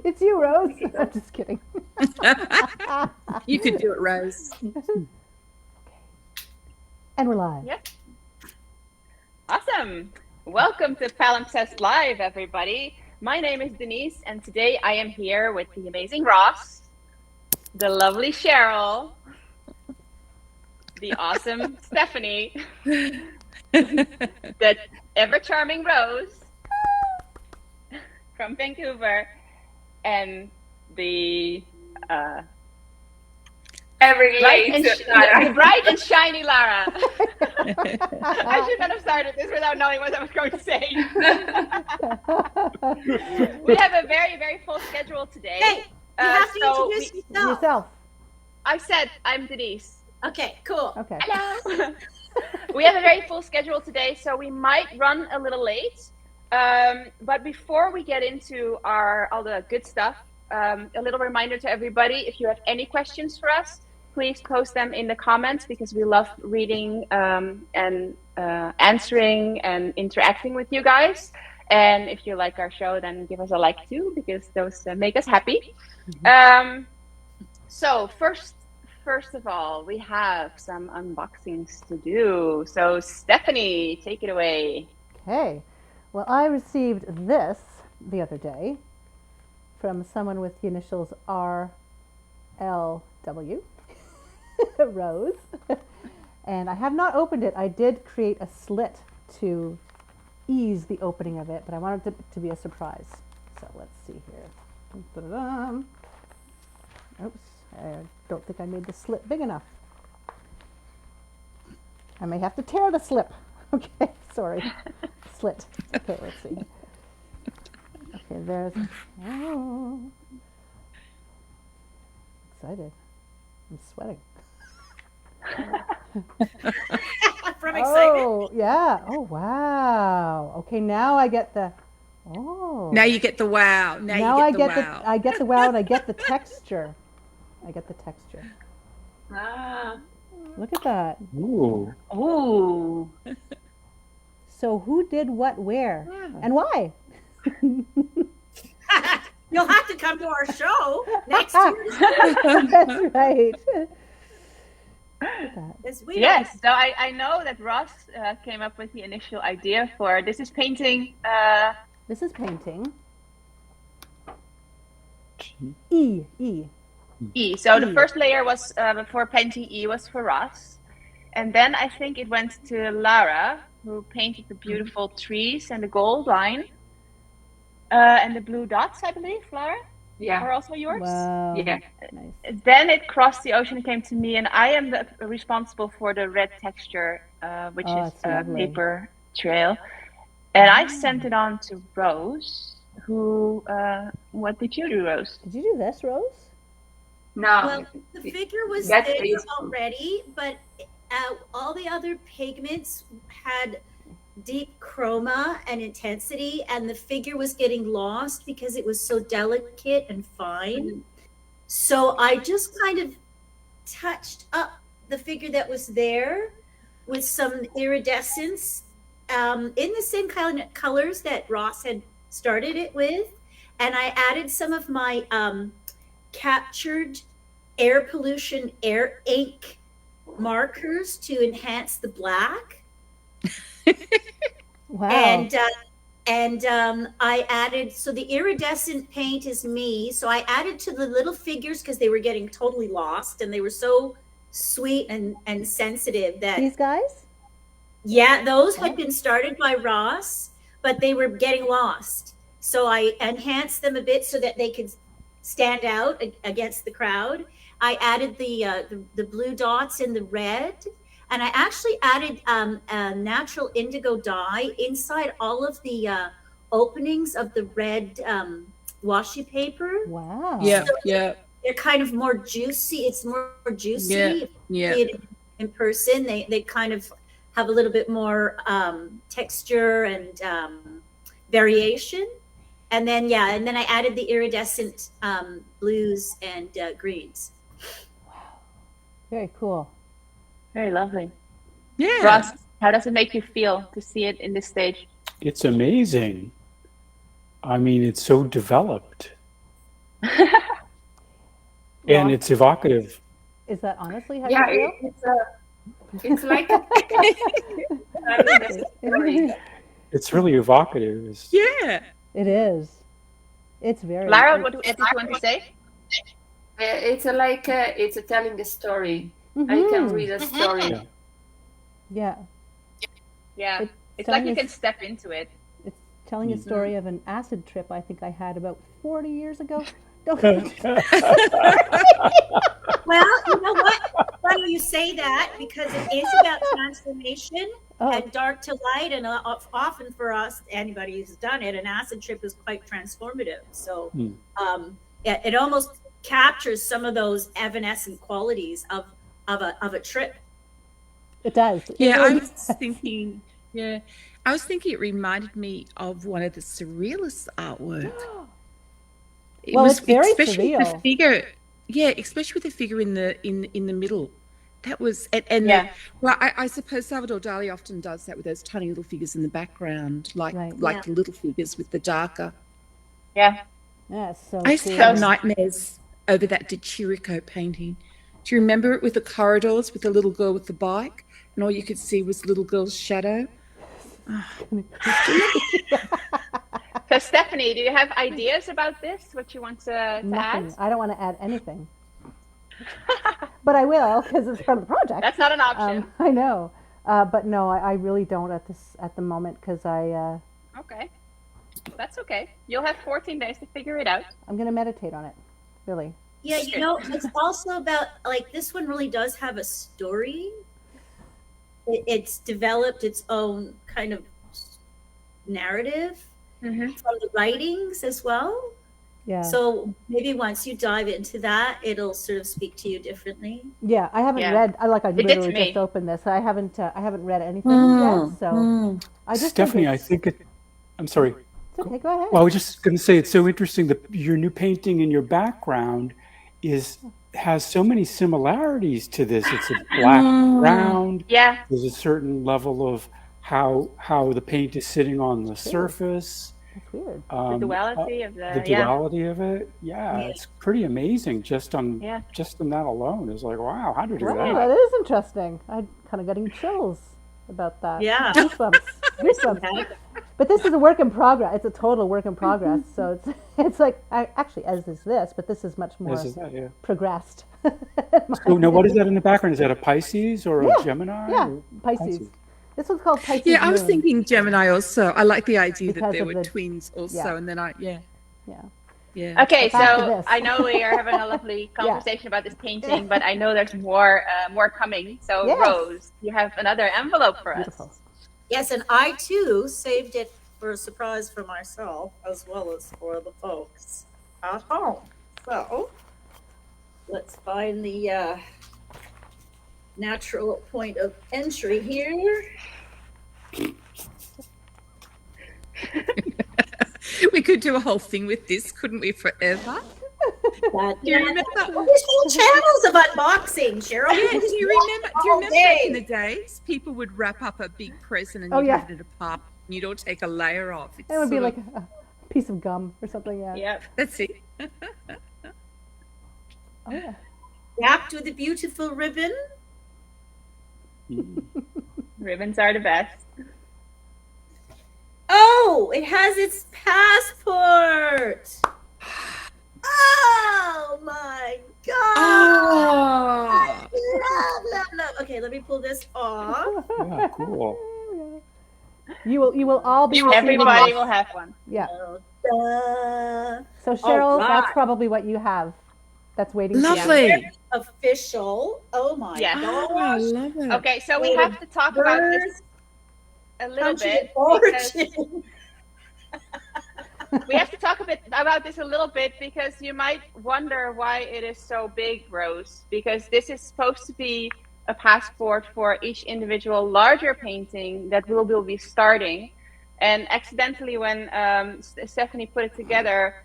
It's you, Rose. I'm just kidding. You could do it, Rose. And we're live. Yep. Awesome. Welcome to Palimpsest Live, everybody. My name is Denise, and today I am here with the amazing Ross, the lovely Cheryl, the awesome Stephanie, the ever-charming Rose from Vancouver, and the bright and shiny Lara. I should not have started this without knowing what I was going to say. We have a very, very full schedule today. Hey, you have to introduce yourself. I said I'm Denise. Okay, cool. Okay. Hello. We have a very full schedule today, so we might run a little late. But before we get into all the good stuff, a little reminder to everybody, if you have any questions for us, please post them in the comments because we love reading and answering and interacting with you guys. And if you like our show, then give us a like too, because those make us happy. So first of all, we have some unboxings to do. So Stephanie, take it away. Okay. Well, I received this the other day from someone with the initials RLW. Rose. And I have not opened it. I did create a slit to ease the opening of it, but I wanted it to be a surprise. So let's see here. Oops, I don't think I made the slit big enough. I may have to tear the slip. Okay, sorry. Slit. Okay, let's see. Okay, there's... Oh. Excited. I'm sweating. From excitement. Oh, yeah. Oh, wow. Okay, now I get the... Oh. Now you get the wow. Now I you get the wow. I get the wow and I get the texture. I get the texture. Ah. Look at that. Ooh. Ooh. So who did what where? And why? You'll have to come to our show next year. That's right. Yes, so I know that Ross came up with the initial idea for this is painting. This is painting. E. So the first layer was for painting E was for Ross, and then I think it went to Lara, who painted the beautiful trees and the gold line, and the blue dots, I believe. Lara, are also yours. Wow. Yeah. Nice. Then it crossed the ocean and came to me, and I am responsible for the red texture, which is a paper trail. And I sent it on to Rose, who, what did you do, Rose? Did you do this, Rose? No. Well, the figure was there already, but all the other pigments had deep chroma and intensity, and the figure was getting lost because it was so delicate and fine. So I just kind of touched up the figure that was there with some iridescence in the same kind of colors that Ross had started it with. And I added some of my captured air pollution air ink markers to enhance the black. Wow. And I added, so the iridescent paint is me. So I added to the little figures because they were getting totally lost and they were so sweet and sensitive that these guys? Yeah, those had been started by Ross, but they were getting lost. So I enhanced them a bit so that they could stand out against the crowd. I added the blue dots in the red, and I actually added a natural indigo dye inside all of the openings of the red washi paper. Wow. Yeah, So yeah. They're kind of more juicy. It's more juicy. Yeah. In person, they kind of have a little bit more texture and variation. And then I added the iridescent blues and greens. Wow. Very cool. Very lovely. Yeah. Ross, how does it make you feel to see it in this stage? It's amazing. I mean, it's so developed and Well, it's evocative. is that honestly how Yeah, you feel? it's like a telling a story. It's really evocative. Yeah. It is. It's very. Lara, what did you want to say? It's a telling a story. I can read a story. Yeah. Yeah. Yeah. It's like you can step into it. It's telling a story of an acid trip I think I had about 40 years ago. Well, you know what? Funny you say that because it is about transformation and dark to light, and often for us, anybody who's done it, an acid trip is quite transformative. So it almost captures some of those evanescent qualities of a trip. It does. Yeah, I was thinking. Yeah, I was thinking it reminded me of one of the surrealist artwork. Well, it's very especially surreal. the figure. Yeah, especially with the figure in the middle. That was well, I suppose Salvador Dali often does that with those tiny little figures in the background, like the little figures with the darker. Yeah. Yeah, so I used to have nightmares over that De Chirico painting. Do you remember it with the corridors with the little girl with the bike, and all you could see was the little girl's shadow? So Stephanie, do you have ideas about this? What you want to nothing. add? I don't want to add anything. But I will because it's part of the project. That's not an option. I know. But no, I really don't at the moment because I... Okay. That's okay. You'll have 14 days to figure it out. I'm going to meditate on it, really. Yeah, you know, it's also about, like, this one really does have a story. It's developed its own kind of narrative from the writings as well. Yeah. So maybe once you dive into that, it'll sort of speak to you differently. Yeah, I haven't read. I literally just opened this. I haven't read anything yet. So I just Stephanie, I think it. I'm sorry. It's okay. Go ahead. Well, I was just going to say it's so interesting that your new painting in your background has so many similarities to this. It's a black ground. Yeah. There's a certain level of how the paint is sitting on the surface. That's weird. The duality of the duality of it. Yeah, it's pretty amazing just on that alone. It's like, wow, how did you do that? That is interesting. I'm kind of getting chills about that. Yeah. Goosebumps. But this is a work in progress. It's a total work in progress. So it's like actually as is this, but this is much more progressed. So now, what is that in the background? Is that a Pisces or a Gemini? Yeah, Pisces. This one's called Pisces. Yeah, I was Moon. thinking Gemini also. I like the idea Because that there of were the- twins also, yeah. and then Yeah. Okay, Back to so this. I know we are having a lovely conversation about this painting, but I know there's more coming. So Yes. Rose, you have another envelope for Beautiful. us. Yes, and I too saved it for a surprise for myself as well as for the folks at home. So let's find the natural point of entry here. We could do a whole thing with this, couldn't we, forever? Do you remember? There's whole channels of unboxing, Cheryl. Yeah, do you remember back in the days, people would wrap up a big present and you'd have it at a party and you'd all take a layer off. It's It would be sort like a piece of gum or something. Yeah. Yep. That's it. Oh yeah. Wrapped with a beautiful ribbon. Ribbons are the best. Oh, it has its passport. Oh my god! Oh, Love. Okay, let me pull this off. Yeah, cool. You will all be. Everybody will have one. Yeah. Da. So Cheryl, right. that's probably what you have. That's waiting. For you. lovely. Official. Oh my Yeah. Oh, I gosh. love it. Okay, so we have to talk about this a little Country bit. of Because origin. we have to talk a bit about this a little bit because you might wonder why it is so big, Rose. Because this is supposed to be a passport for each individual larger painting that we will be starting. And accidentally, when Stephanie put it together,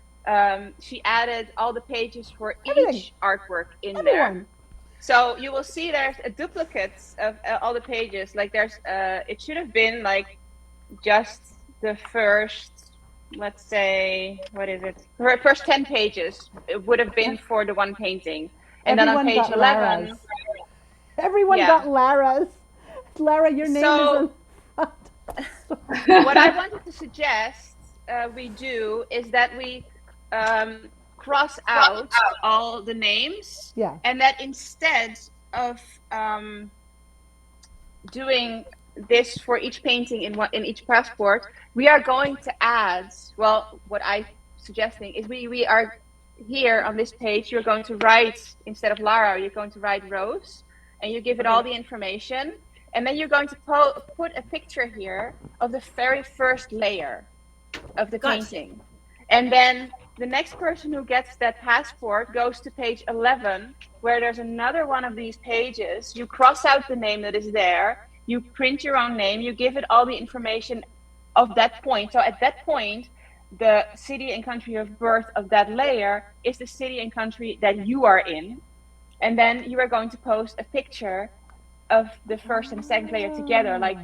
she added all the pages for each artwork in there. So you will see there's a duplicate of all the pages. Like there's, it should have been like just the first let's say, what is it? The first 10 pages it would have been for the one painting. And then on Everyone page got 11, Lara's. Everyone Yeah. got Lara's. Lara, your name is So- in front. what I wanted to suggest we do is that we cross out all the names, Yeah. and that instead of doing this for each painting in each passport, we are going to add, well, what I'm suggesting is we are here on this page, you're going to write, instead of Lara, you're going to write Rose, and you give it all the information, and then you're going to put a picture here of the very first layer of the painting. And then the next person who gets that passport goes to page 11, where there's another one of these pages. You cross out the name that is there, you print your own name, you give it all the information of that point. So at that point, the city and country of birth of that layer is the city and country that you are in. And then you are going to post a picture of the first and second layer together. Like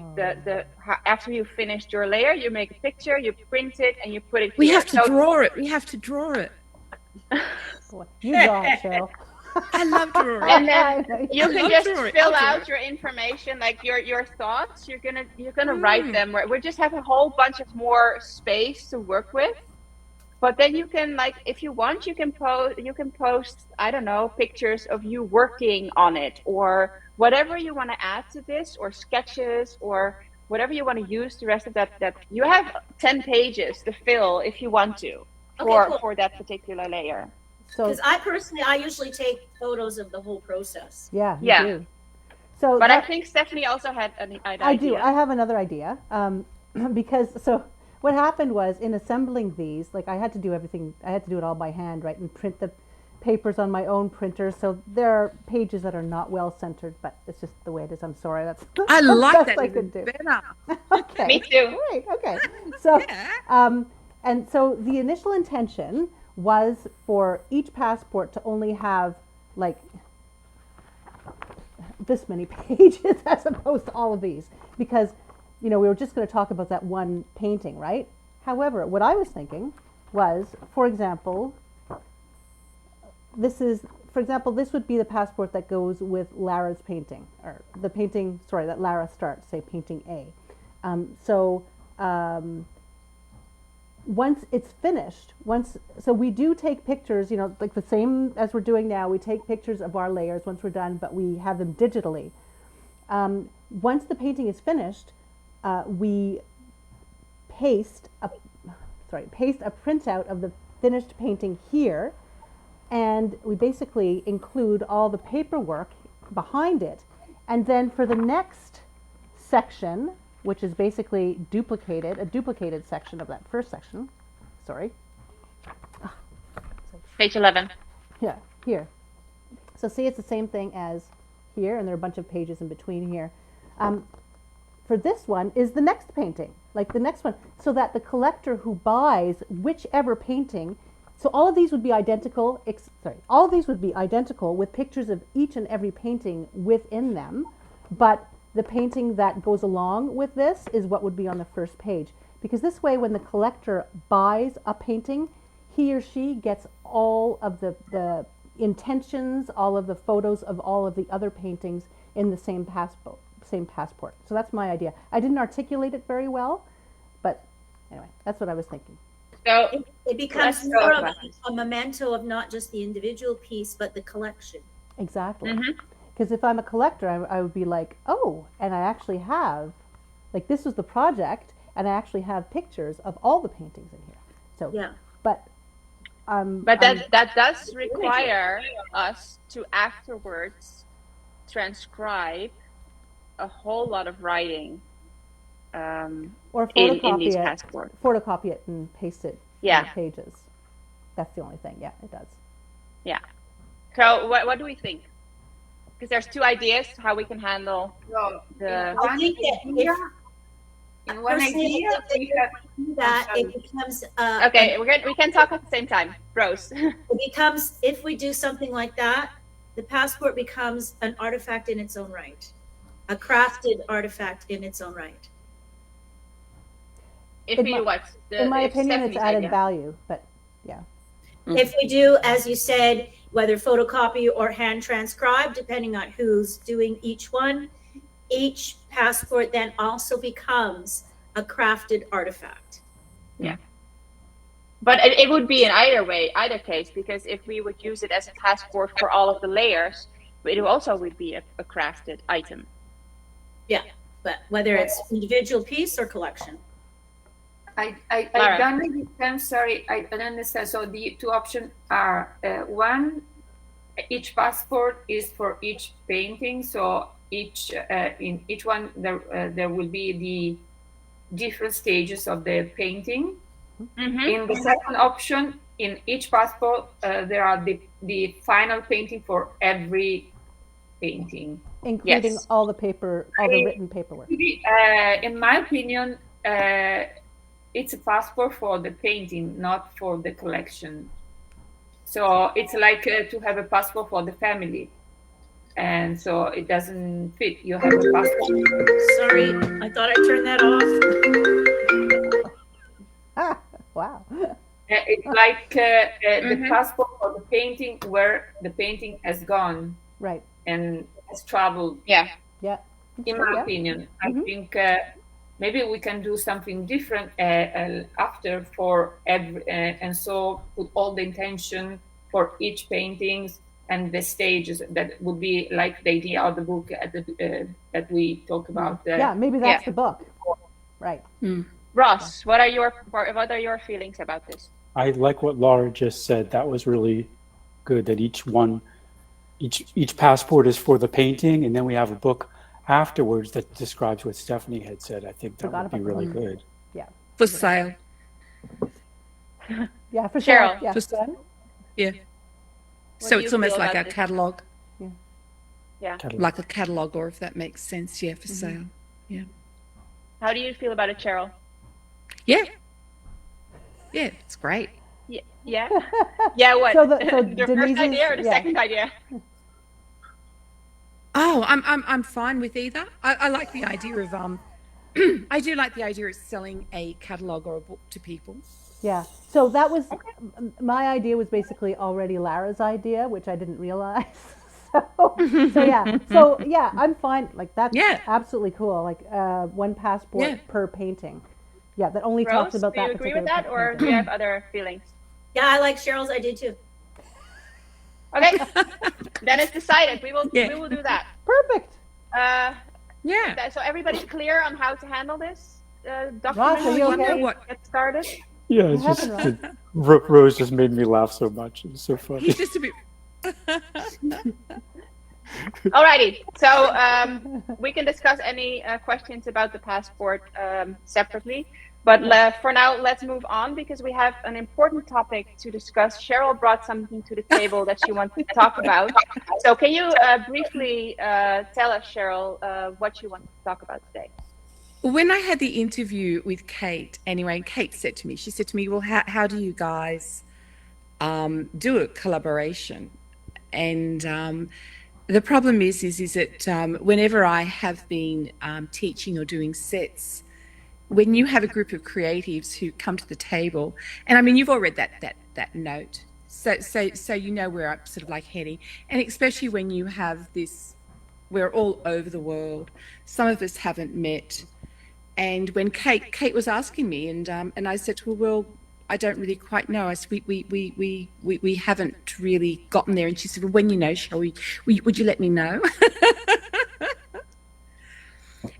after you finished your layer, you make a picture, you print it, and you put it We here. have to draw it. We have to draw it. Boy, you draw it, Cheryl. I love drawing. And then you can just draw it. fill I'll draw out your information, like your thoughts. You're gonna write them. We just have a whole bunch of more space to work with. But then you can, like, if you want, you can post, I don't know, pictures of you working on it, or whatever you want to add to this, or sketches, or whatever you want to use the rest of that you have 10 pages to fill if you want to for that particular layer. So, Because I usually take photos of the whole process. yeah, you Yeah. do. So But I think Stephanie also had an idea. I do. I have another idea. Because so what happened was, in assembling these, like, I had to do everything. I had to do it all by hand, right, and print the papers on my own printer. So there are pages that are not well centered, but it's just the way it is. I'm sorry. That's I the like best that I even could do. better. Okay. Me too. Great. Okay. So, Yeah. and so the initial intention was for each passport to only have, like, this many pages as opposed to all of these, because, you know, we were just going to talk about that one painting, right? However, what I was thinking was, for example, this would be the passport that goes with Lara's painting, or the painting, sorry, that Lara starts, say painting A. Once it's finished, so we do take pictures, you know, like the same as we're doing now, we take pictures of our layers once we're done, but we have them digitally. Once the painting is finished, we paste a printout of the finished painting here, and we basically include all the paperwork behind it. And then for the next section, which is basically a duplicated section of that first section, sorry. Page 11. Yeah, here. So see, it's the same thing as here, and there are a bunch of pages in between here. For this one is the next painting, like the next one, so that the collector who buys whichever painting, so all of these would be identical, all of these would be identical with pictures of each and every painting within them, but the painting that goes along with this is what would be on the first page. Because this way, when the collector buys a painting, he or she gets all of the intentions, all of the photos of all of the other paintings in the same passport. So that's my idea. I didn't articulate it very well, but anyway, that's what I was thinking. So It becomes Let's go more of about a memento of not just the individual piece, but the collection. Exactly. Mm-hmm. Because if I'm a collector, I would be like, oh, and I actually have, like, this was the project, and I actually have pictures of all the paintings in here. So, Yeah. but that does require us to afterwards transcribe a whole lot of writing or in photocopy these it, passports. photocopy it and paste it Yeah. on the pages. That's the only thing. Yeah, it does. Yeah. So what do we think? Because there's two ideas how we can handle the. I think that in one personally, idea, we have that it becomes Okay, we can talk at the same time, Rose. if we do something like that, the passport becomes an artifact in its own right, a crafted artifact in its own right. if you what? In my opinion, it's added value, but yeah. If we do, as you said, whether photocopy or hand transcribe, depending on who's doing each one, each passport then also becomes a crafted artifact. Yeah. But it would be in either case, because if we would use it as a passport for all of the layers, it also would be a crafted item. Yeah, but whether it's individual piece or collection. I don't understand. Sorry, I don't understand. So the two options are one, each passport is for each painting. So in each one there will be the different stages of the painting. Mm-hmm. In the second option, in each passport there are the final painting for every painting, including all the written paperwork. In my opinion, it's a passport for the painting, not for the collection. So it's like to have a passport for the family, and so it doesn't fit. You have a passport. Sorry, I thought I turned that off. Wow. It's like the passport for the painting, where the painting has gone, right, and has traveled. Yeah. In my opinion, I think maybe we can do something different after for every, and so put all the intention for each paintings and the stages. That would be like the idea of the book that we talk about. Maybe that's the book, right? Ross, what are your feelings about this? I like what Laura just said. That was really good. That each passport is for the painting, and then we have a book afterwards that describes what Stephanie had said. I think that would be really good. Yeah. For sale. Yeah, for Cheryl. Yeah. For sale. Yeah. So it's almost like a catalogue. Yeah. Like a catalogue, or if that makes sense, for sale. Yeah. How do you feel about it, Cheryl? Yeah. Yeah, it's great. Yeah. Yeah. What? So the first idea or the second idea? Oh, I'm fine with either. I like the idea of I do like the idea of selling a catalogue or a book to people. Yeah. So that was my idea. Was basically already Lara's idea, which I didn't realize. So yeah, I'm fine. Like that's absolutely cool. Like one passport per painting. Yeah, that only talks about that. Do you agree with that, or do you have other feelings? Yeah, I like Cheryl's idea too. Okay, then it's decided. We will do that. Perfect. So everybody's clear on how to handle this document. Ross, are you okay? Get started. Yeah, it's just Rose just made me laugh so much. It's so funny. He's just a bit. Alrighty, so we can discuss any questions about the passport separately. But for now, let's move on, because we have an important topic to discuss. Cheryl brought something to the table that she wants to talk about. So can you briefly tell us, Cheryl, what you want to talk about today? When I had the interview with Kate, Kate said to me, well, how do you guys do a collaboration? And the problem is that whenever I have been teaching or doing sets, when you have a group of creatives who come to the table, and you've all read that note, so you know where I'm sort of like heading, and especially when you have this, we're all over the world, some of us haven't met, and when Kate was asking me, and I said to her, well, I don't really quite know. I said, we haven't really gotten there, and she said, well, when you know, would you let me know?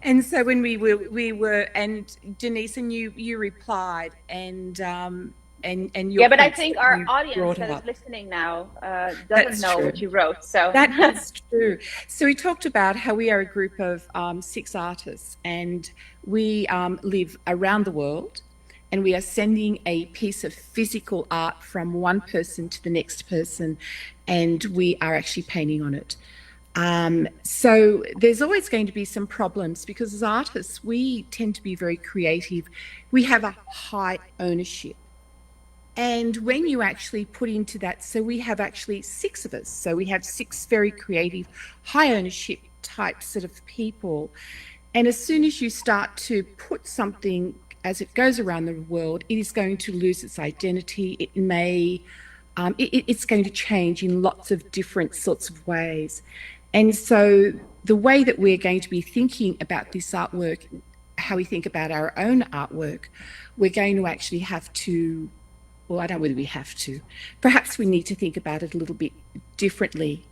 And so when we were, and Denise, and you replied, and your but I think our audience that is listening now doesn't know what you wrote. So that's true. So we talked about how we are a group of 6 artists, and we live around the world, and we are sending a piece of physical art from one person to the next person, and we are actually painting on it. So there's always going to be some problems, because as artists, we tend to be very creative. We have a high ownership. And when you actually put into that, so we have actually 6 of us. So we have 6 very creative, high ownership type sort of people. And as soon as you start to put something as it goes around the world, it is going to lose its identity. It may, it's going to change in lots of different sorts of ways. And so the way that we're going to be thinking about this artwork, how we think about our own artwork, we're going to actually have to, well, I don't know whether we have to, perhaps we need to think about it a little bit differently.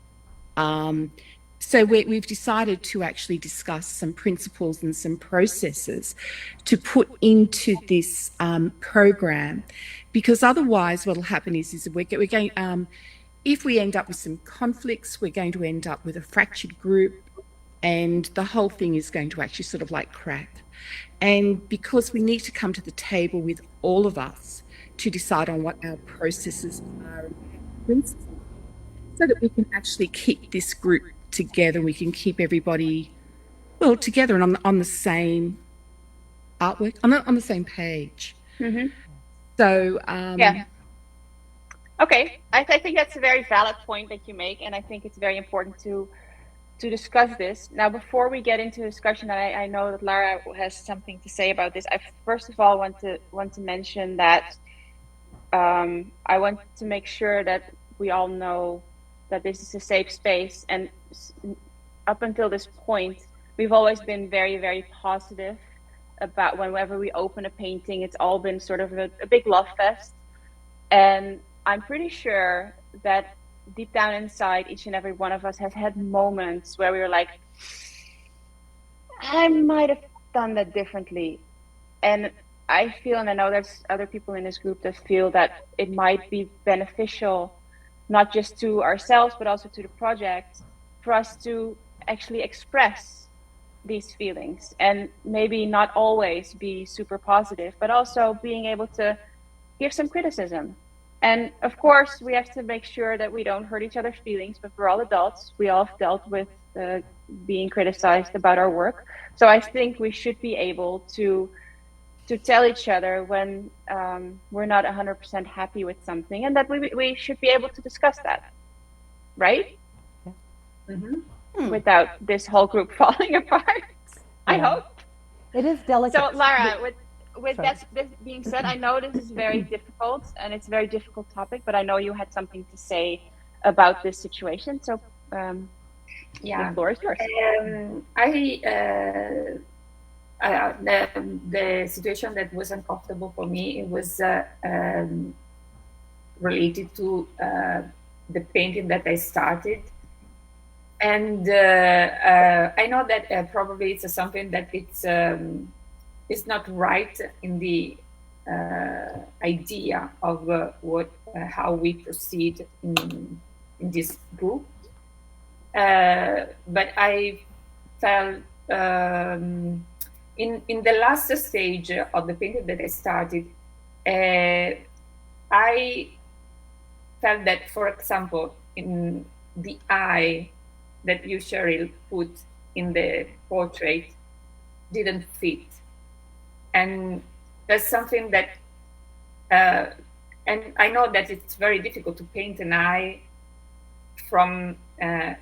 So we've decided to actually discuss some principles and some processes to put into this program, because otherwise what will happen is we're going, if we end up with some conflicts, we're going to end up with a fractured group, and the whole thing is going to actually sort of like crack. And because we need to come to the table with all of us to decide on what our processes are, so that we can actually keep this group together, we can keep everybody, well, together and on the same artwork, on the same page. Mm-hmm. So, yeah. Okay, I think that's a very valid point that you make, and I think it's very important to discuss this. Now, before we get into discussion, I know that Lara has something to say about this. I first of all want to mention that I want to make sure that we all know that this is a safe space, and up until this point, we've always been very, very positive about whenever we open a painting. It's all been sort of a big love fest, and I'm pretty sure that deep down inside, each and every one of us has had moments where we were like, I might have done that differently. And I feel, and I know there's other people in this group that feel that it might be beneficial, not just to ourselves, but also to the project, for us to actually express these feelings, and maybe not always be super positive, but also being able to give some criticism. And of course, we have to make sure that we don't hurt each other's feelings, but we're all adults. We all have dealt with being criticized about our work. So I think we should be able to tell each other when we're not 100% happy with something, and that we should be able to discuss that, right? Yeah. Mm-hmm. Without this whole group falling apart. Yeah. I hope. It is delicate. So Lara, with this being said, I know this is very difficult, and it's a very difficult topic, but I know you had something to say about this situation. So the floor is yours. The situation that was uncomfortable for me, it was related to the painting that I started. And I know that probably it's something that it's not right in the idea of how we proceed in this group. But I felt in the last stage of the painting that I started, I felt that, for example, in the eye that you, Cheryl, put in the portrait didn't fit. And that's something that, and I know that it's very difficult to paint an eye from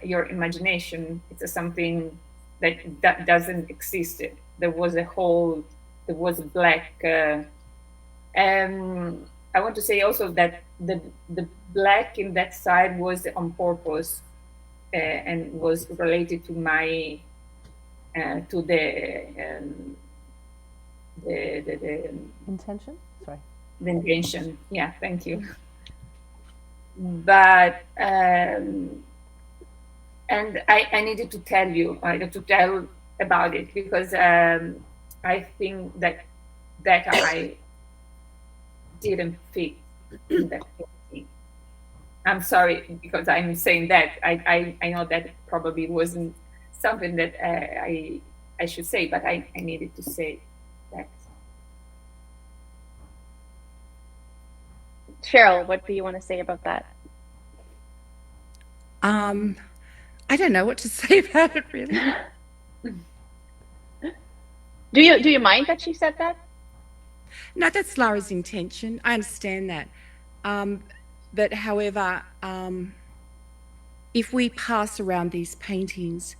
your imagination. It's something that doesn't exist. There was black. I want to say also that the black in that side was on purpose and was related to my to the intention. Sorry. The intention. Yeah, thank you. But and I needed to tell you, to tell about it, because I think that I didn't fit in that painting. I'm sorry because I'm saying that. I know that probably wasn't something that I should say, but I needed to say that. Cheryl, what do you want to say about that? I don't know what to say about it, really. Do you mind that she said that? No, that's Lara's intention. I understand that. But however, if we pass around these paintings,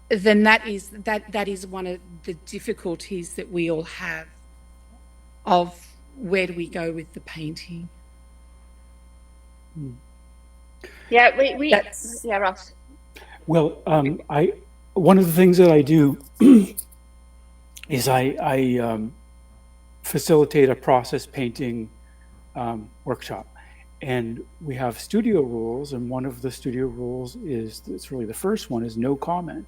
then that is one of the difficulties that we all have. of where do we go with the painting. Yeah, yeah, Ross. Well, one of the things that I do is I facilitate a process painting workshop, and we have studio rules, and one of the studio rules is, it's really the first one, is no comment.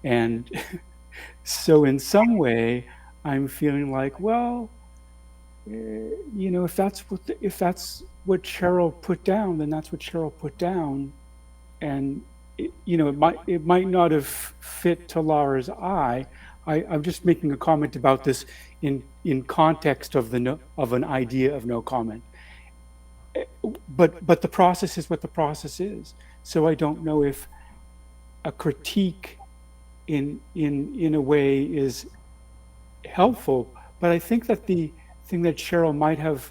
And so in some way I'm feeling like, well, you know, if that's what Cheryl put down, then that's what Cheryl put down. And you know, it might not have fit to Laura's eye. I'm just making a comment about this in context of an idea of no comment. But the process is what the process is. So I don't know if a critique in a way is helpful. But I think that the thing that Cheryl might have,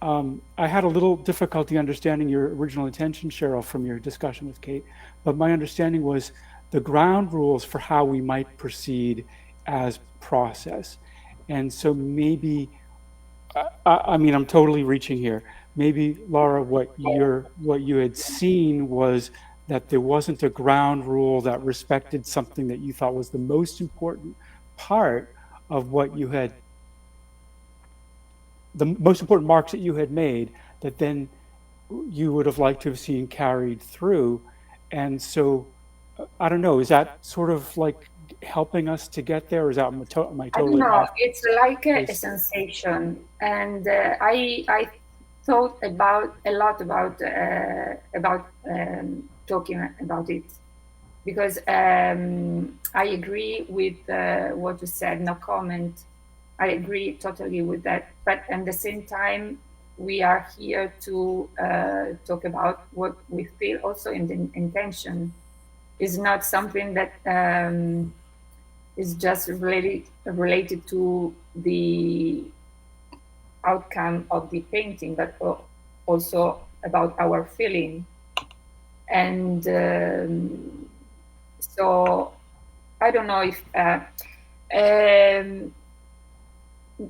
I had a little difficulty understanding your original intention, Cheryl, from your discussion with Kate, but my understanding was the ground rules for how we might proceed as process. And so maybe, I mean, I'm totally reaching here. Maybe, Laura, what you had seen was that there wasn't a ground rule that respected something that you thought was the most important part of what you had, the most important marks that you had made, that then you would have liked to have seen carried through. And so, I don't know, is that sort of like helping us to get there, or is that am I totally I don't know. off? It's like a sensation, and I thought a lot about talking about it, because I agree with what you said. No comment. I agree totally with that. But at the same time, we are here to talk about what we feel also in the intention. Is not something that is just related to the outcome of the painting, but also about our feeling. And so I don't know if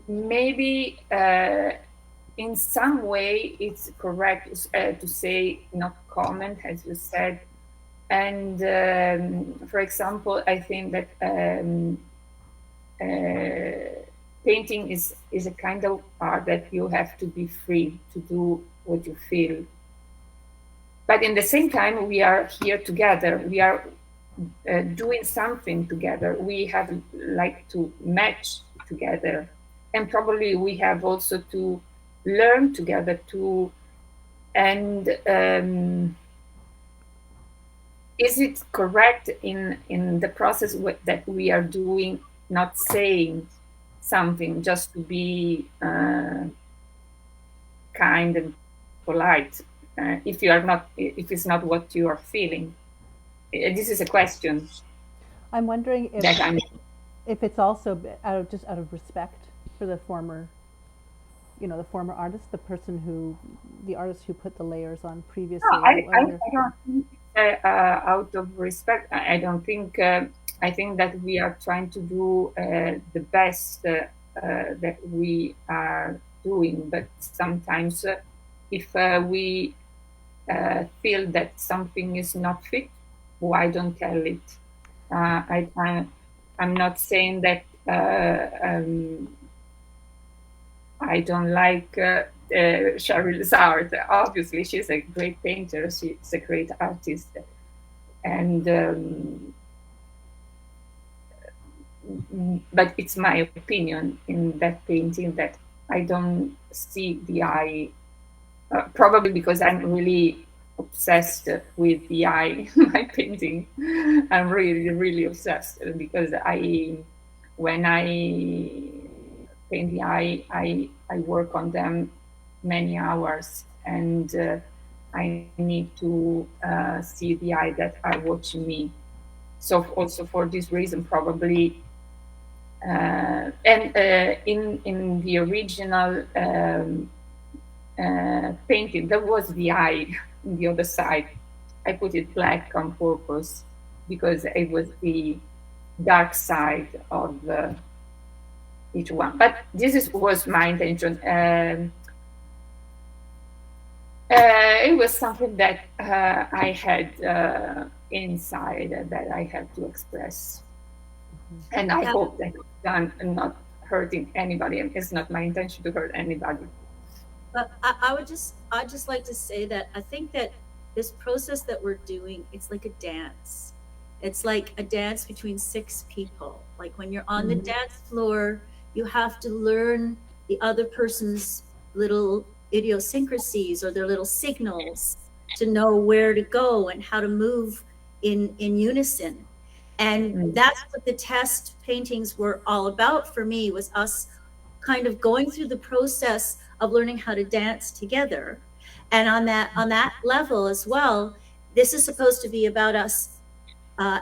maybe in some way it's correct to say not comment, as you said. And for example, I think that painting is a kind of art that you have to be free to do what you feel. But in the same time, we are here together. We are doing something together. We have like to match together. And probably we have also to learn together too. And is it correct in the process that we are doing, not saying something just to be kind and polite, if it's not what you are feeling? This is a question. I'm wondering if it's also out of respect for the former, the former artist, the artist who put the layers on previously. No, I don't think out of respect. I don't think. I think that we are trying to do the best that we are doing, but sometimes if we feel that something is not fit, why don't tell it? I'm not saying that I don't like Cheryl's art. Obviously, she's a great painter. She's a great artist, and but it's my opinion in that painting that I don't see the eye. Probably because I'm really obsessed with the eye. My painting, I'm really, really obsessed, because when I paint the eye, I work on them many hours, and I need to see the eye that are watching me. So also for this reason, probably, and in the original painting, there was the eye on the other side. I put it black on purpose because it was the dark side of each one. But was my intention. It was something that I had inside that I had to express, and I hope that it's done and not hurting anybody. It's not my intention to hurt anybody. But I'd just like to say that I think that this process that we're doing, it's like a dance. It's like a dance between 6 people. Like when you're on the dance floor, you have to learn the other person's little idiosyncrasies or their little signals to know where to go and how to move in unison. And that's what the test paintings were all about for me, was us kind of going through the process of learning how to dance together. And on that level as well, this is supposed to be about us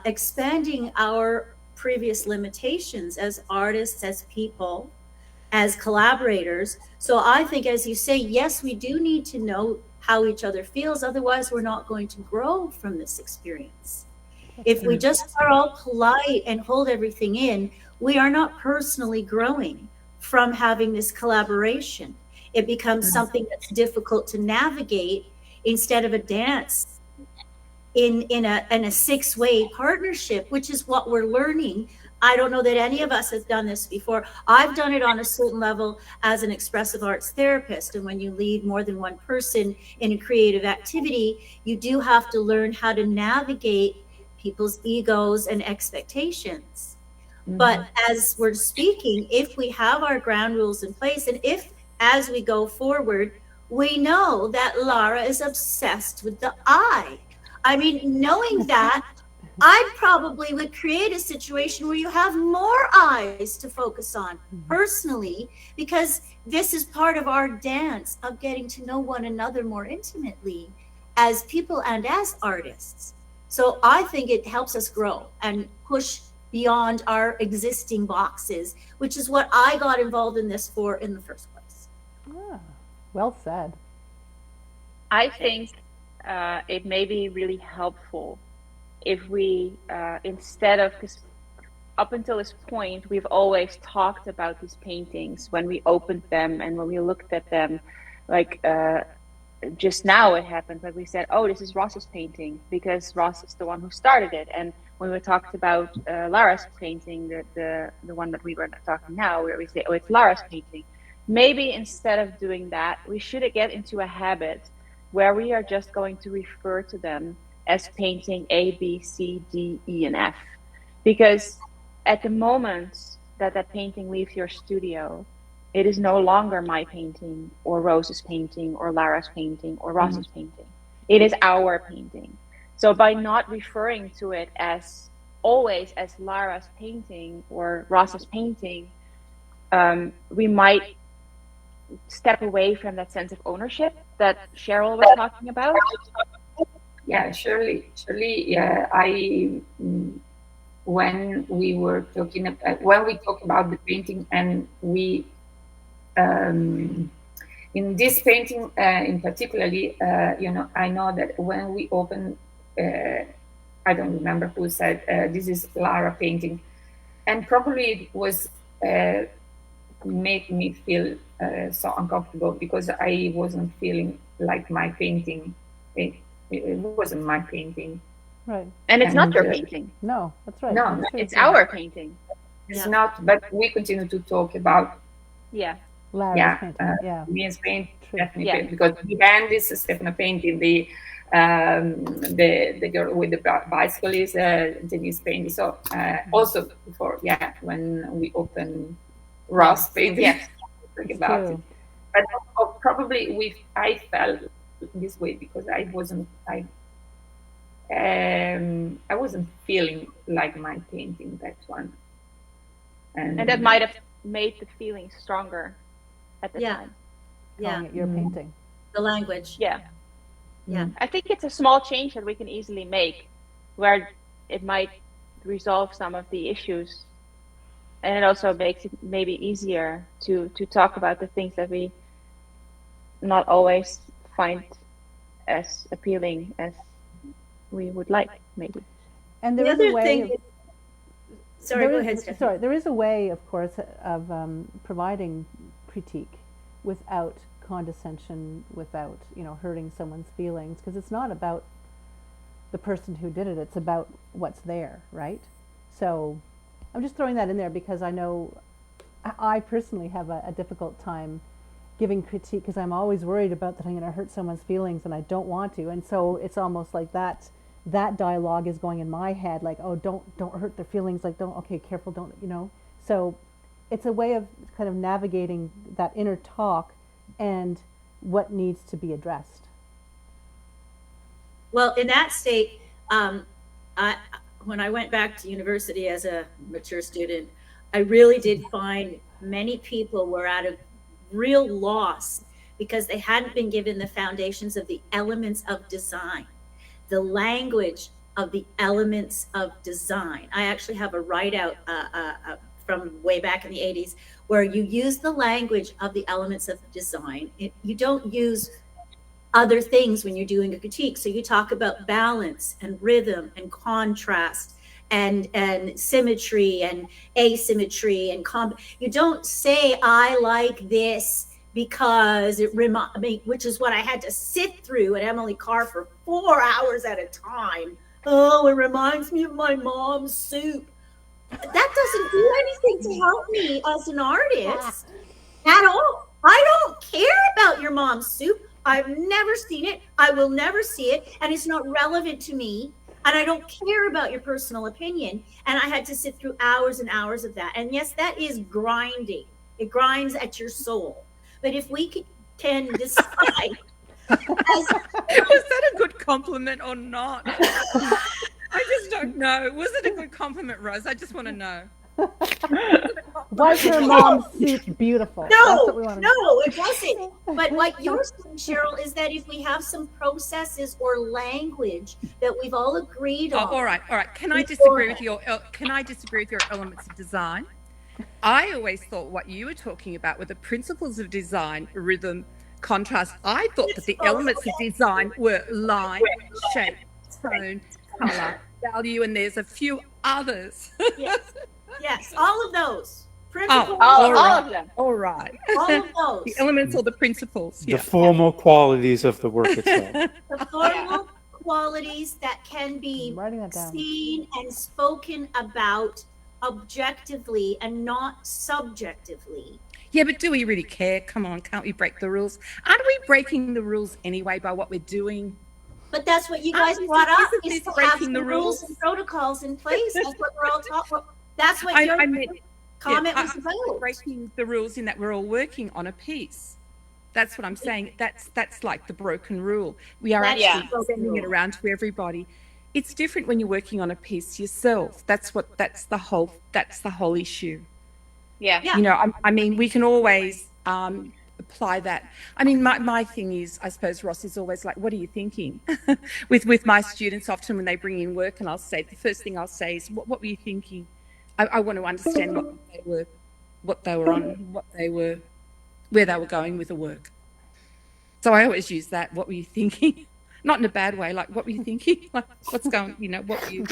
expanding our previous limitations as artists, as people, as collaborators. So I think, as you say, yes, we do need to know how each other feels. Otherwise, we're not going to grow from this experience. If we just are all polite and hold everything in, we are not personally growing from having this collaboration. It becomes something that's difficult to navigate instead of a dance in a 6-way partnership, which is what we're learning. I don't know that any of us has done this before. I've done it on a certain level as an expressive arts therapist. And when you lead more than one person in a creative activity, you do have to learn how to navigate people's egos and expectations. But as we're speaking, if we have our ground rules in place, and if as we go forward, we know that Lara is obsessed with the eye. I mean, knowing that, I probably would create a situation where you have more eyes to focus on personally, because this is part of our dance of getting to know one another more intimately as people and as artists. So I think it helps us grow and push beyond our existing boxes, which is what I got involved in this for in the first place. Ah, well said. I think it may be really helpful if we, instead of, because up until this point, we've always talked about these paintings when we opened them and when we looked at them, like just now it happened, but we said, oh, this is Ross's painting because Ross is the one who started it. And when we talked about Lara's painting, the one that we were talking now, where we say, oh, it's Lara's painting. Maybe instead of doing that, we should get into a habit where we are just going to refer to them as painting A, B, C, D, E, and F. Because at the moment that that painting leaves your studio, it is no longer my painting or Rose's painting or Lara's painting or Ross's painting. It is our painting. So by not referring to it as always as Lara's painting or Ross's painting, we might step away from that sense of ownership that Cheryl was talking about. Yeah, surely. Yeah, when we were talking about, when we talk about the painting, and we in this painting in particularly, I know that when we open, I don't remember who said this is Lara painting, and probably it was made me feel so uncomfortable because I wasn't feeling like my painting. It wasn't my painting. Right. And it's not your painting. No, that's right. No, it's our painting. It's not, but we continue to talk about Lara's painting. Mia's painting, definitely, because the band is Stefano painting, the girl with the bicycle is Denise painting. So also before, when we open Ross painting, talk about it. But probably I felt this way because I wasn't feeling like my painting, that one, and that might have made the feeling stronger at the time. Calling it your painting, the language. I think it's a small change that we can easily make, where it might resolve some of the issues, and it also makes it maybe easier to talk about the things that we not always find as appealing as we would like, maybe. And the other thing Sorry, go ahead, Stephanie. Sorry, there is a way, of course, of providing critique without condescension, without, hurting someone's feelings, because it's not about the person who did it, it's about what's there, right? So I'm just throwing that in there because I know I personally have a difficult time giving critique because I'm always worried about that I'm going to hurt someone's feelings and I don't want to. And so it's almost like that dialogue is going in my head, like, oh, don't hurt their feelings, like, okay, careful, don't. So it's a way of kind of navigating that inner talk and what needs to be addressed. Well, in that state, when I went back to university as a mature student, I really did find many people were at a real loss because they hadn't been given the foundations of the elements of design, the language of the elements of design. I actually have a write-out from way back in the 80s where you use the language of the elements of design. You don't use other things when you're doing a critique. So you talk about balance and rhythm and contrast and symmetry and asymmetry and you don't say I like this because it reminds me, which is what I had to sit through at Emily Carr for 4 hours at a time. Oh, it reminds me of my mom's soup. That doesn't do anything to help me as an artist at all. I don't care about your mom's soup. I've never seen it. I will never see it. And it's not relevant to me. And I don't care about your personal opinion. And I had to sit through hours and hours of that. And yes, that is grinding. It grinds at your soul. But if we can decide. Was that a good compliment or not? I just don't know. Was it a good compliment, Rose? I just want to know. Was your mom's soup beautiful? No, it wasn't. But what you're saying, Cheryl, is that if we have some processes or language that we've all agreed on. All right. Can I disagree with your elements of design? I always thought what you were talking about were the principles of design, rhythm, contrast. I thought that the elements of design were line, shape, tone, color, value, and there's a few others. Yes, all of those. Principles. All of them. All right. All of those. The elements or the principles. The formal qualities of the work itself. The formal qualities that can be seen and spoken about objectively and not subjectively. Yeah, but do we really care? Come on, can't we break the rules? Aren't we breaking the rules anyway by what we're doing? But that's what you guys brought up, is to have the rules and protocols in place. That's what we're all talking about. That's what your comment was about. Breaking the rules in that we're all working on a piece. That's what I'm saying. That's like the broken rule. We are actually sending it around to everybody. It's different when you're working on a piece yourself. That's the whole issue. Yeah. I mean, we can always apply that. I mean, my thing is, I suppose, Ross, is always like, what are you thinking? with my students, often when they bring in work, and the first thing I'll say is, what were you thinking? I want to understand what they were on, where they were going with the work. So I always use that. What were you thinking? Not in a bad way. Like, what were you thinking? Like, what's going? What were you?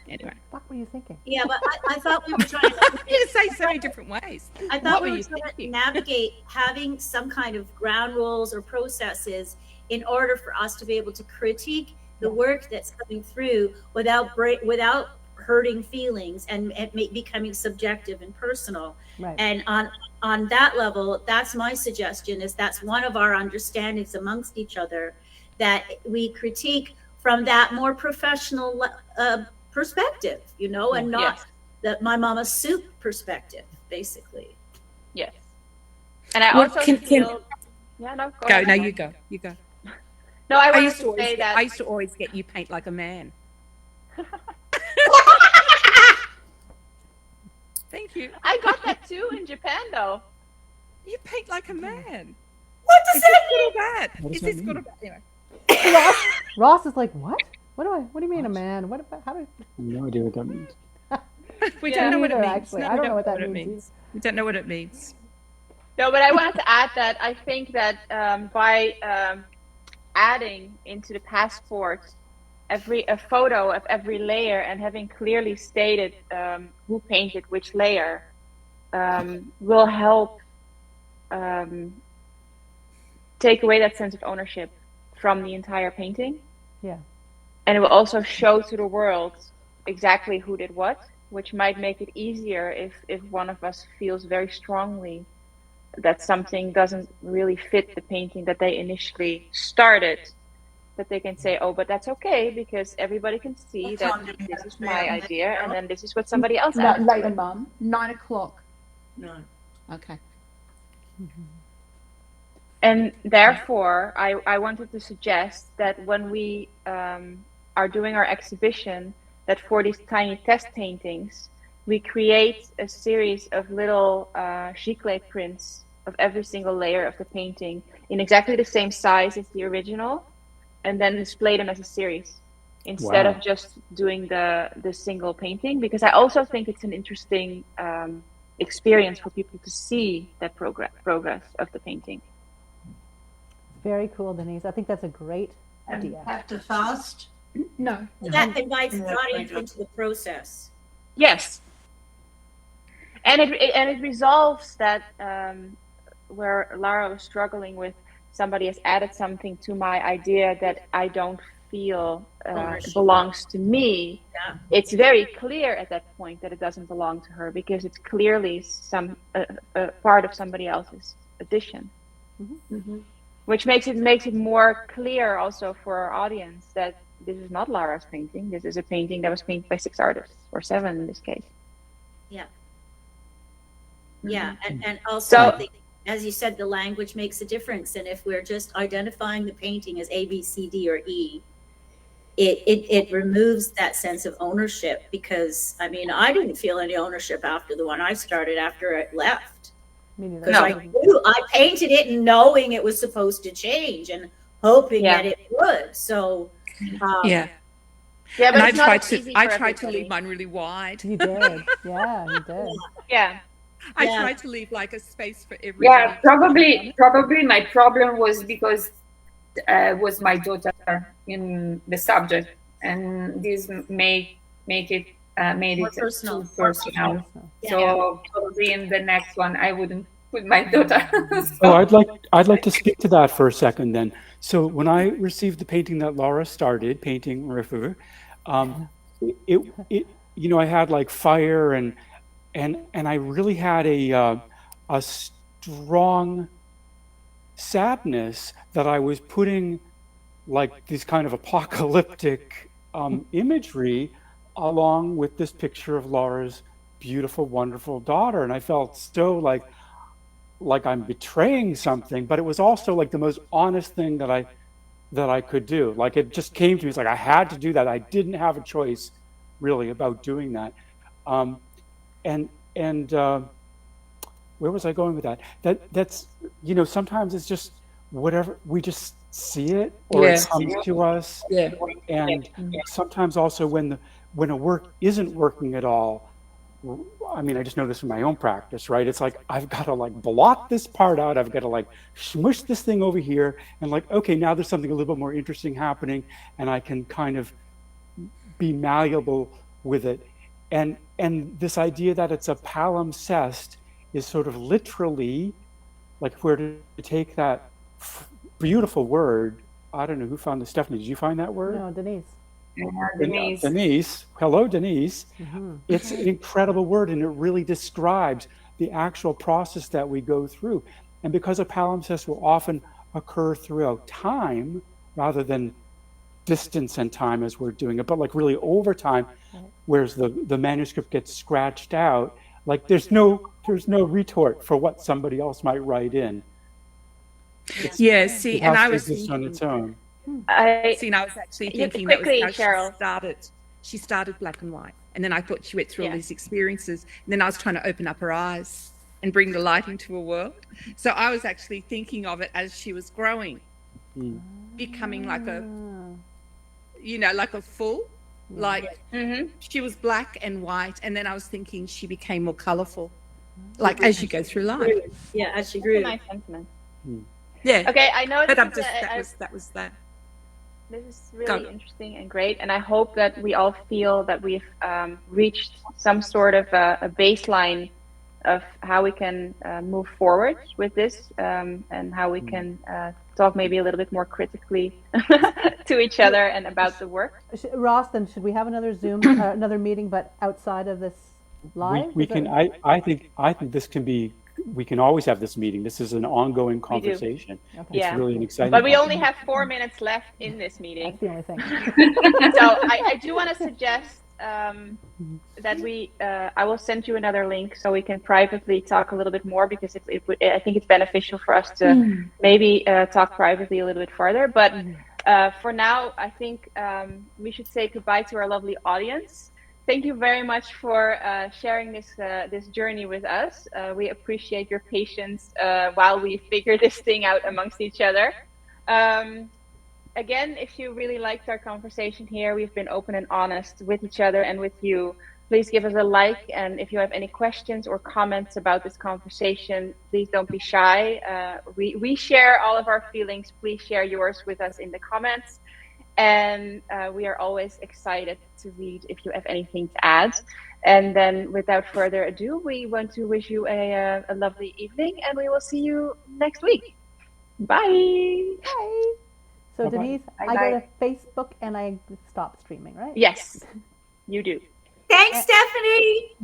Anyway, what were you thinking? Yeah, but I thought we were trying to say so many different ways. I thought we were trying to navigate having some kind of ground rules or processes in order for us to be able to critique the work that's coming through without hurting feelings and becoming subjective and personal. Right. And on that level, that's my suggestion, is that's one of our understandings amongst each other, that we critique from that more professional perspective, and not that my mama's soup perspective, basically. Yes. And I also feel... Yeah, no, go ahead. No, you go. No, I used to say that... I used to always get you paint like a man. Thank you. I got that too in Japan, though. You paint like a man. What does that mean? Is this good or bad? Anyway. Ross is like, what? What do you mean a man? How do? No idea what that means. We don't know what it means. Actually, I don't know what that means. We don't know what it means. No, but I wanted to add that I think that by adding into the passport a photo of every layer and having clearly stated who painted which layer will help take away that sense of ownership from the entire painting. Yeah. And it will also show to the world exactly who did what, which might make it easier if one of us feels very strongly that something doesn't really fit the painting that they initially started, that they can say, oh, but that's okay, because everybody can see that this is my idea, and then this is what somebody else added. Later, Mum. 9 o'clock. No. Okay. And therefore, I wanted to suggest that when we are doing our exhibition, that for these tiny test paintings, we create a series of little giclée prints of every single layer of the painting in exactly the same size as the original, and then display them as a series instead of just doing the single painting, because I also think it's an interesting experience for people to see that progress of the painting. Very cool, Denise. I think that's a great idea. Have to fast? No. That invites the audience into the process. Yes. And it resolves that where Lara was struggling with, somebody has added something to my idea that I don't feel belongs to me. Yeah. It's very clear at that point that it doesn't belong to her, because it's clearly some part of somebody else's addition. Which makes it more clear also for our audience that this is not Lara's painting. This is a painting that was painted by 6 artists, or 7 in this case. Yeah. Yeah, and also, So, I think, as you said, the language makes a difference. And if we're just identifying the painting as A, B, C, D, or E, it removes that sense of ownership, because, I mean, I didn't feel any ownership after the one I started after it left. Because I painted it knowing it was supposed to change and hoping that it would. So, but and I I tried to leave mine really wide. You did. Yeah, you did. Yeah. I tried to leave like a space for everybody. Yeah, probably my problem was because was my daughter in the subject, and this made it more personal. too personal. So probably in the next one I wouldn't put my daughter. Oh, I'd like to speak to that for a second then. So when I received the painting that Lara started, painting River, it I had like fire and I really had a strong sadness that I was putting like this kind of apocalyptic imagery along with this picture of Lara's beautiful, wonderful daughter. And I felt so like I'm betraying something, but it was also like the most honest thing that I could do. Like it just came to me. It's like I had to do that. I didn't have a choice really about doing that. And where was I going with that? That's sometimes it's just whatever, we just see it or it comes to us. Yeah. And sometimes also when a work isn't working at all, I mean, I just know this from my own practice, right? It's like I've got to like blot this part out. I've got to like smush this thing over here, and like, okay, now there's something a little bit more interesting happening, and I can kind of be malleable with it. And this idea that it's a palimpsest is sort of literally, like, if we're to take that beautiful word, I don't know who found this. Stephanie, did you find that word? No, Denise. Denise. Hello, Denise. Mm-hmm. It's an incredible word, and it really describes the actual process that we go through. And because a palimpsest will often occur throughout time rather than distance and time as we're doing it, but like really over time, whereas the manuscript gets scratched out, like there's no retort for what somebody else might write in. See, and I was thinking on its own. I was actually thinking quickly, that was how Cheryl. She started black and white, and then I thought she went through all these experiences, and then I was trying to open up her eyes and bring the light into a world. So I was actually thinking of it as she was growing, becoming like a full, she was black and white, and then I was thinking she became more colorful, like as you go through life. Yeah, as she grew. Nice sentiment. Yeah. Okay, I know But that that was that. This is really interesting and great. And I hope that we all feel that we've reached some sort of a baseline of how we can move forward with this, and how we can talk maybe a little bit more critically to each other and about the work. Ross, then should we have another Zoom, another meeting, but outside of this live? We can. I think this can be. We can always have this meeting. This is an ongoing conversation. Okay. It's really an exciting. But we only have 4 minutes left in this meeting. That's the only thing. So I do want to suggest that I will send you another link so we can privately talk a little bit more, because I think it's beneficial for us to maybe talk privately a little bit further. But for now, I think we should say goodbye to our lovely audience. Thank you very much for sharing this journey with us. We appreciate your patience while we figure this thing out amongst each other. Again, if you really liked our conversation here, we've been open and honest with each other and with you. Please give us a like, and if you have any questions or comments about this conversation, please don't be shy. We share all of our feelings. Please share yours with us in the comments. And we are always excited to read if you have anything to add. And then without further ado, we want to wish you a lovely evening, and we will see you next week. Bye. Bye. So Bye-bye. Denise, Bye-bye. I go to Facebook and I stop streaming, right? Yes, you do. Thanks, Stephanie.